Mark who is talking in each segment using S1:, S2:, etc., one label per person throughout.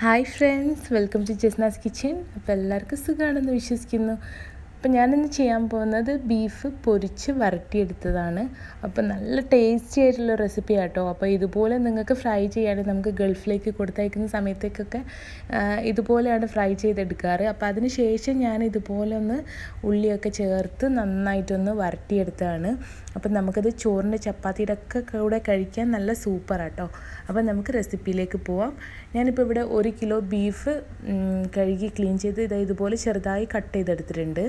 S1: Hi friends, welcome to Jasna's kitchen. അപ്പോൾ എല്ലാവർക്കും സുഖമാണെന്ന് വിശ്വസിക്കുന്നു. അപ്പോൾ ഞാനിന്ന് ചെയ്യാൻ പോകുന്നത് ബീഫ് പൊരിച്ച് വരട്ടിയെടുത്തതാണ്. അപ്പോൾ നല്ല ടേസ്റ്റി ആയിട്ടുള്ള റെസിപ്പി ആട്ടോ. അപ്പോൾ ഇതുപോലെ നിങ്ങൾക്ക് ഫ്രൈ ചെയ്യുകയാണെങ്കിൽ നമുക്ക് ഗൾഫിലേക്ക് കൊടുത്തയക്കുന്ന സമയത്തേക്കൊക്കെ ഇതുപോലെയാണ് ഫ്രൈ ചെയ്തെടുക്കാറ്. അപ്പോൾ അതിന് ശേഷം ഞാൻ ഇതുപോലെ ഒന്ന് ഉള്ളിയൊക്കെ ചേർത്ത് നന്നായിട്ടൊന്ന് വരട്ടിയെടുത്തതാണ്. അപ്പം നമുക്കത് ചോറിൻ്റെ ചപ്പാത്തിയുടെ ഒക്കെ കൂടെ കഴിക്കാൻ നല്ല സൂപ്പറാട്ടോ. അപ്പം നമുക്ക് റെസിപ്പിയിലേക്ക് പോവാം. ഞാനിപ്പോൾ ഇവിടെ 1 കിലോ ബീഫ് കഴുകി ക്ലീൻ ചെയ്ത് ഇതുപോലെ ചെറുതായി കട്ട് ചെയ്തെടുത്തിട്ടുണ്ട്.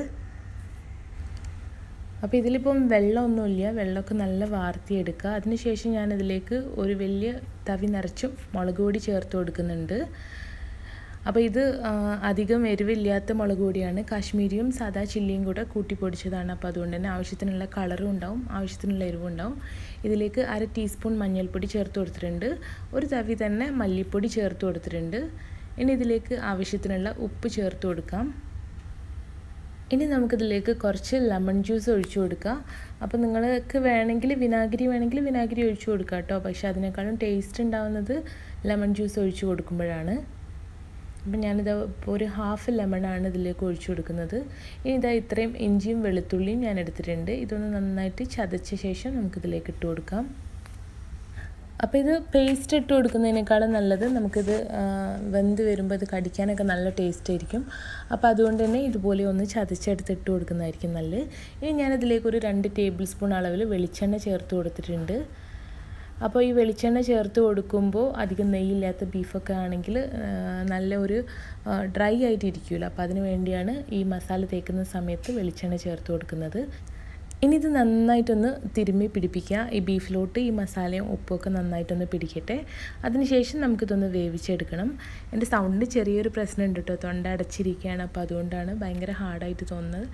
S1: അപ്പോൾ ഇതിലിപ്പം വെള്ളമൊന്നുമില്ല, വെള്ളമൊക്കെ നല്ല വാർത്തിയെടുക്കുക. അതിനുശേഷം ഞാനതിലേക്ക് ഒരു വലിയ തവി നിറച്ചും മുളക് പൊടി ചേർത്ത് കൊടുക്കുന്നുണ്ട്. അപ്പോൾ ഇത് അധികം എരിവില്ലാത്ത മുളക് പൊടിയാണ്. കാശ്മീരിയും സാദാ ചില്ലിയും കൂടെ കൂട്ടി പൊടിച്ചതാണ്. അപ്പോൾ അതുകൊണ്ട് തന്നെ ആവശ്യത്തിനുള്ള കളറും ഉണ്ടാവും, ആവശ്യത്തിനുള്ള എരിവും ഉണ്ടാവും. ഇതിലേക്ക് 1/2 ടീസ്പൂൺ മഞ്ഞൾപ്പൊടി ചേർത്ത് കൊടുത്തിട്ടുണ്ട്. ഒരു തവി തന്നെ മല്ലിപ്പൊടി ചേർത്ത് കൊടുത്തിട്ടുണ്ട്. ഇനി ഇതിലേക്ക് ആവശ്യത്തിനുള്ള ഉപ്പ് ചേർത്ത് കൊടുക്കാം. ഇനി നമുക്കിതിലേക്ക് കുറച്ച് ലെമൺ ജ്യൂസ് ഒഴിച്ചു കൊടുക്കാം. അപ്പോൾ നിങ്ങൾക്ക് വേണമെങ്കിൽ വിനാഗിരി ഒഴിച്ചു കൊടുക്കാം കേട്ടോ. പക്ഷേ അതിനേക്കാളും ടേസ്റ്റ് ഉണ്ടാവുന്നത് ലെമൺ ജ്യൂസ് ഒഴിച്ചു കൊടുക്കുമ്പോഴാണ്. അപ്പം ഞാനിത് ഒരു 1/2 ലെമണാണ് ഇതിലേക്ക് ഒഴിച്ചു കൊടുക്കുന്നത്. ഇനി ഇത്രയും ഇഞ്ചിയും വെളുത്തുള്ളിയും ഞാൻ എടുത്തിട്ടുണ്ട്. ഇതൊന്ന് നന്നായിട്ട് ചതച്ച ശേഷം നമുക്കിതിലേക്ക് ഇട്ട് കൊടുക്കാം. അപ്പോൾ ഇത് പേസ്റ്റ് ഇട്ട് കൊടുക്കുന്നതിനേക്കാളും നല്ലത് നമുക്കിത് വെന്ത് വരുമ്പോൾ ഇത് കടിക്കാനൊക്കെ നല്ല ടേസ്റ്റ് ആയിരിക്കും. അപ്പോൾ അതുകൊണ്ട് തന്നെ ഇതുപോലെ ഒന്ന് ചതച്ചെടുത്ത് ഇട്ട് കൊടുക്കുന്നതായിരിക്കും നല്ലത്. ഇനി ഞാനിതിലേക്ക് ഒരു 2 ടേബിൾ സ്പൂൺ അളവിൽ വെളിച്ചെണ്ണ ചേർത്ത് കൊടുത്തിട്ടുണ്ട്. അപ്പോൾ ഈ വെളിച്ചെണ്ണ ചേർത്ത് കൊടുക്കുമ്പോൾ അധികം നെയ്യില്ലാത്ത ബീഫൊക്കെ ആണെങ്കിൽ നല്ല ഒരു ഡ്രൈ ആയിട്ട് ഇരിക്കുമല്ലോ. അപ്പോൾ അതിന് വേണ്ടിയാണ് ഈ മസാല തേക്കുന്ന സമയത്ത് വെളിച്ചെണ്ണ ചേർത്ത് കൊടുക്കുന്നത്. ഇനി ഇത് നന്നായിട്ടൊന്ന് തിരുമ്മി പിടിപ്പിക്കുക. ഈ ബീഫിലോട്ട് ഈ മസാലയും ഉപ്പൊക്കെ നന്നായിട്ടൊന്ന് പിടിക്കട്ടെ. അതിനുശേഷം നമുക്കിതൊന്ന് വേവിച്ചെടുക്കണം. എൻ്റെ സൗണ്ടിന് ചെറിയൊരു പ്രശ്നമുണ്ട് കേട്ടോ, തൊണ്ട അടച്ചിരിക്കുകയാണ്. അപ്പോൾ അതുകൊണ്ടാണ് ഭയങ്കര ഹാർഡായിട്ട് തോന്നുന്നത്.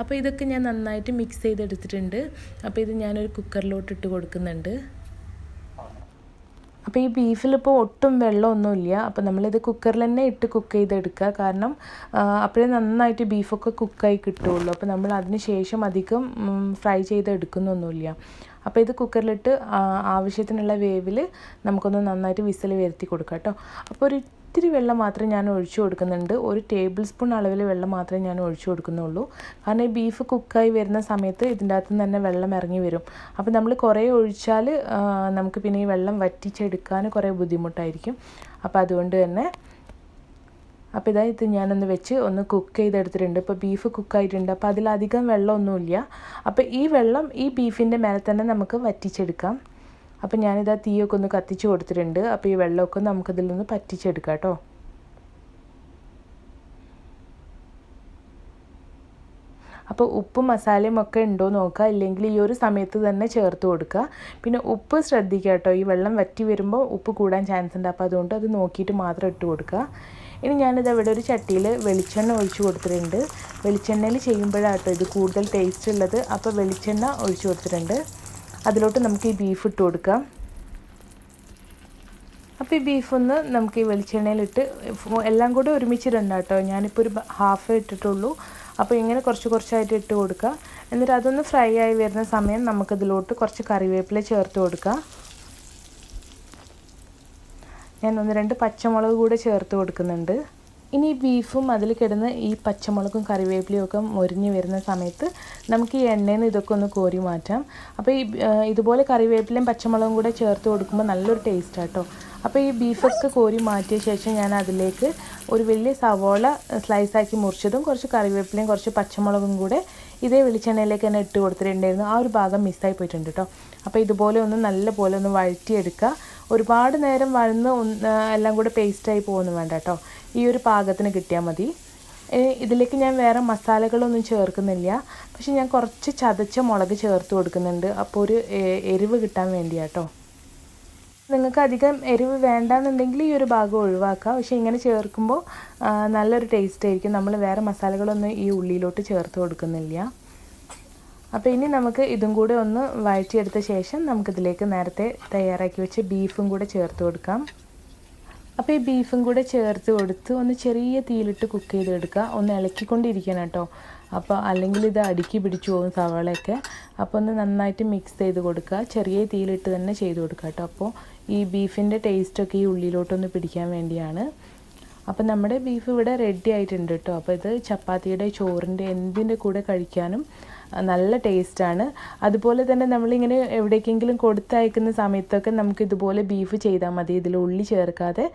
S1: അപ്പോൾ ഇതൊക്കെ ഞാൻ നന്നായിട്ട് മിക്സ് ചെയ്തെടുത്തിട്ടുണ്ട്. അപ്പോൾ ഇത് ഞാനൊരു കുക്കറിലോട്ട് ഇട്ട് കൊടുക്കുന്നുണ്ട്. അപ്പോൾ ഈ ബീഫിലിപ്പോൾ ഒട്ടും വെള്ളമൊന്നുമില്ല. അപ്പോൾ നമ്മളിത് കുക്കറിൽ തന്നെ ഇട്ട് കുക്ക് ചെയ്തെടുക്കുക. കാരണം അപ്പോഴേ നന്നായിട്ട് ബീഫൊക്കെ കുക്കായി കിട്ടുള്ളൂ. അപ്പോൾ നമ്മൾ അതിന് ശേഷം അധികം ഫ്രൈ ചെയ്തെടുക്കുന്നൊന്നുമില്ല. അപ്പോൾ ഇത് കുക്കറിലിട്ട് ആവശ്യത്തിനുള്ള വേവിൽ നമുക്കൊന്ന് നന്നായിട്ട് വിസിൽ വരുത്തി കൊടുക്കാം കേട്ടോ. അപ്പോൾ ഇത്തിരി വെള്ളം മാത്രമേ ഞാൻ ഒഴിച്ചു കൊടുക്കുന്നുണ്ട്. 1 ടേബിൾ സ്പൂൺ അളവിൽ വെള്ളം മാത്രമേ ഞാൻ ഒഴിച്ചു കൊടുക്കുന്നുള്ളൂ. കാരണം ഈ ബീഫ് കുക്കായി വരുന്ന സമയത്ത് ഇതിൻ്റെ അകത്ത് നിന്ന് തന്നെ വെള്ളം ഇറങ്ങി വരും. അപ്പോൾ നമ്മൾ കുറേ ഒഴിച്ചാൽ നമുക്ക് പിന്നെ ഈ വെള്ളം വറ്റിച്ചെടുക്കാൻ കുറേ ബുദ്ധിമുട്ടായിരിക്കും. അപ്പോൾ അതുകൊണ്ട് തന്നെ ഇത് ഞാനൊന്ന് വെച്ച് ഒന്ന് കുക്ക് ചെയ്തെടുത്തിട്ടുണ്ട്. ഇപ്പോൾ ബീഫ് കുക്കായിട്ടുണ്ട്. അപ്പോൾ അതിലധികം വെള്ളമൊന്നുമില്ല. അപ്പോൾ ഈ വെള്ളം ഈ ബീഫിൻ്റെ മേലെ തന്നെ നമുക്ക് വറ്റിച്ചെടുക്കാം. അപ്പോൾ ഞാനിതാ തീയൊക്കെ ഒന്ന് കത്തിച്ച് കൊടുത്തിട്ടുണ്ട്. അപ്പോൾ ഈ വെള്ളമൊക്കെ നമുക്കിതിൽ നിന്ന് പറ്റിച്ചെടുക്കാം കേട്ടോ. അപ്പോൾ ഉപ്പും മസാലയും ഒക്കെ ഉണ്ടോ നോക്കുക, ഇല്ലെങ്കിൽ ഈ ഒരു സമയത്ത് തന്നെ ചേർത്ത് കൊടുക്കുക. പിന്നെ ഉപ്പ് ശ്രദ്ധിക്കുക കേട്ടോ, ഈ വെള്ളം വറ്റി വരുമ്പോൾ ഉപ്പ് കൂടാൻ ചാൻസ് ഉണ്ട്. അപ്പോൾ അതുകൊണ്ട് അത് നോക്കിയിട്ട് മാത്രം ഇട്ട് കൊടുക്കുക. ഇനി ഞാനിത് ഇവിടെ ഒരു ചട്ടിയിൽ വെളിച്ചെണ്ണ ഒഴിച്ച് കൊടുത്തിട്ടുണ്ട്. വെളിച്ചെണ്ണയിൽ ചെയ്യുമ്പോഴാട്ടോ ഇത് കൂടുതൽ ടേസ്റ്റ് ഉള്ളത്. അപ്പോൾ വെളിച്ചെണ്ണ ഒഴിച്ച് കൊടുത്തിട്ടുണ്ട്. അതിലോട്ട് നമുക്ക് ഈ ബീഫ് ഇട്ട് കൊടുക്കാം. അപ്പോൾ ഈ ബീഫൊന്ന് നമുക്ക് ഈ വെളിച്ചെണ്ണയിലിട്ട് എല്ലാം കൂടെ ഒരുമിച്ചിടണ്ട കേട്ടോ. ഞാനിപ്പോൾ ഒരു 1/2 ഇട്ടിട്ടുള്ളൂ. അപ്പോൾ ഇങ്ങനെ കുറച്ചായിട്ട് ഇട്ട് കൊടുക്കുക. എന്നിട്ട് അതൊന്ന് ഫ്രൈ ആയി വരുന്ന സമയം നമുക്കതിലോട്ട് കുറച്ച് കറിവേപ്പില ചേർത്ത് കൊടുക്കുക. ഞാൻ 1-2 പച്ചമുളക് കൂടെ ചേർത്ത് കൊടുക്കുന്നുണ്ട്. ഇനി ബീഫും അതിൽ കിടന്ന് ഈ പച്ചമുളകും കറിവേപ്പിലയും ഒക്കെ മൊരിഞ്ഞ് വരുന്ന സമയത്ത് നമുക്ക് ഈ എണ്ണയിൽ നിന്ന് ഇതൊക്കെ ഒന്ന് കോരി മാറ്റാം. അപ്പോൾ ഇതുപോലെ കറിവേപ്പിലയും പച്ചമുളകും കൂടെ ചേർത്ത് കൊടുക്കുമ്പോൾ നല്ലൊരു ടേസ്റ്റ് ആട്ടോ. അപ്പോൾ ഈ ബീഫൊക്കെ കോരി മാറ്റിയ ശേഷം ഞാൻ അതിലേക്ക് ഒരു വലിയ സവോള സ്ലൈസാക്കി മുറിച്ചതും കുറച്ച് കറിവേപ്പിലയും കുറച്ച് പച്ചമുളകും കൂടെ ഇതേ വെളിച്ചെണ്ണയിലേക്ക് തന്നെ ഇട്ട് കൊടുത്തിട്ടുണ്ടായിരുന്നു. ആ ഒരു ഭാഗം മിസ്സായി പോയിട്ടുണ്ട് കേട്ടോ. അപ്പോൾ ഇതുപോലെ നല്ലപോലെ ഒന്ന് വഴറ്റിയെടുക്കുക. ഒരുപാട് നേരം വഴന്ന് എല്ലാം കൂടെ പേസ്റ്റായി പോകുന്നു വേണ്ട കേട്ടോ. ഈ ഒരു പാകത്തിന് കിട്ടിയാൽ മതി. ഇതിലേക്ക് ഞാൻ വേറെ മസാലകളൊന്നും ചേർക്കുന്നില്ല. പക്ഷെ ഞാൻ കുറച്ച് ചതച്ച മുളക് ചേർത്ത് കൊടുക്കുന്നുണ്ട്. അപ്പോൾ ഒരു എരിവ് കിട്ടാൻ വേണ്ടിയാട്ടോ. നിങ്ങൾക്ക് അധികം എരിവ് വേണ്ടാന്നുണ്ടെങ്കിൽ ഈ ഒരു ഭാഗം ഒഴിവാക്കുക. പക്ഷേ ഇങ്ങനെ ചേർക്കുമ്പോൾ നല്ലൊരു ടേസ്റ്റ് ആയിരിക്കും. നമ്മൾ വേറെ മസാലകളൊന്നും ഈ ഉള്ളിയിലോട്ട് ചേർത്ത് കൊടുക്കുന്നില്ല. അപ്പോൾ ഇനി നമുക്ക് ഇതും കൂടെ ഒന്ന് വഴറ്റിയെടുത്ത ശേഷം നമുക്കിതിലേക്ക് നേരത്തെ തയ്യാറാക്കി വെച്ച് ബീഫും കൂടെ ചേർത്ത് കൊടുക്കാം. അപ്പോൾ ഈ ബീഫും കൂടെ ചേർത്ത് കൊടുത്ത് ഒന്ന് ചെറിയ തീയിലിട്ട് കുക്ക് ചെയ്തെടുക്കുക. ഒന്ന് ഇളക്കിക്കൊണ്ടിരിക്കണം കേട്ടോ. അപ്പോൾ അല്ലെങ്കിൽ ഇത് അടുക്കി പിടിച്ചു പോകും സവാളയൊക്കെ. അപ്പോൾ ഒന്ന് നന്നായിട്ട് മിക്സ് ചെയ്ത് കൊടുക്കുക. ചെറിയ തീയിലിട്ട് തന്നെ ചെയ്ത് കൊടുക്കുക കേട്ടോ. അപ്പോൾ ഈ ബീഫിൻ്റെ ടേസ്റ്റൊക്കെ ഈ ഉള്ളിലോട്ടൊന്ന് പിടിക്കാൻ വേണ്ടിയാണ്. അപ്പോൾ നമ്മുടെ ബീഫ് ഇവിടെ റെഡി ആയിട്ടുണ്ട് കേട്ടോ. അപ്പോൾ ഇത് ചപ്പാത്തിയുടെ, ചോറിൻ്റെ, എന്തിൻ്റെ കൂടെ കഴിക്കാനും നല്ല ടേസ്റ്റാണ്. അതുപോലെ തന്നെ നമ്മളിങ്ങനെ എവിടേക്കെങ്കിലും കൊടുത്തയക്കുന്ന സമയത്തൊക്കെ നമുക്ക് ഇതുപോലെ ബീഫ് ചെയ്താൽ മതി. ഇതിൽ ഉള്ളി ചേർക്കാതെ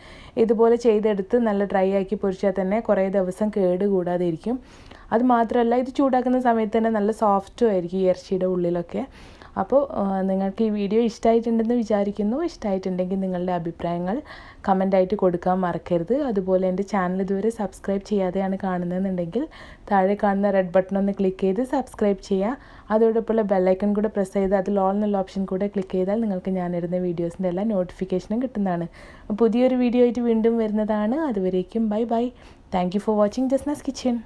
S1: ഇതുപോലെ ചെയ്തെടുത്ത് നല്ല ഡ്രൈ ആക്കി പൊരിച്ചാൽ തന്നെ കുറേ ദിവസം കേട് കൂടാതെ ഇരിക്കും. അത് മാത്രമല്ല, ഇത് ചൂടാക്കുന്ന സമയത്ത് തന്നെ നല്ല സോഫ്റ്റും ആയിരിക്കും ഈ ഇറച്ചിയുടെ ഉള്ളിലൊക്കെ. അപ്പോൾ നിങ്ങൾക്ക് ഈ വീഡിയോ ഇഷ്ടമായിട്ടുണ്ടെന്ന് വിചാരിക്കുന്നു. ഇഷ്ടമായിട്ടുണ്ടെങ്കിൽ നിങ്ങളുടെ അഭിപ്രായങ്ങൾ കമൻ്റായിട്ട് കൊടുക്കാൻ മറക്കരുത്. അതുപോലെ എൻ്റെ ചാനൽ ഇതുവരെ സബ്സ്ക്രൈബ് ചെയ്യാതെയാണ് കാണുന്നതെന്നുണ്ടെങ്കിൽ താഴെ കാണുന്ന റെഡ് ബട്ടൺ ഒന്ന് ക്ലിക്ക് ചെയ്ത് സബ്സ്ക്രൈബ് ചെയ്യുക. അതോടൊപ്പമുള്ള ബെല്ലൈക്കൺ കൂടെ പ്രസ് ചെയ്ത് അതിൽ ഓൾ എന്നുള്ള ഓപ്ഷൻ കൂടെ ക്ലിക്ക് ചെയ്താൽ നിങ്ങൾക്ക് ഞാനിടുന്ന വീഡിയോസിൻ്റെ എല്ലാ നോട്ടിഫിക്കേഷനും കിട്ടുന്നതാണ്. പുതിയൊരു വീഡിയോ ആയിട്ട് വീണ്ടും വരുന്നതാണ്. അതുവരേക്കും bye bye. Thank you for watching Jasna's kitchen.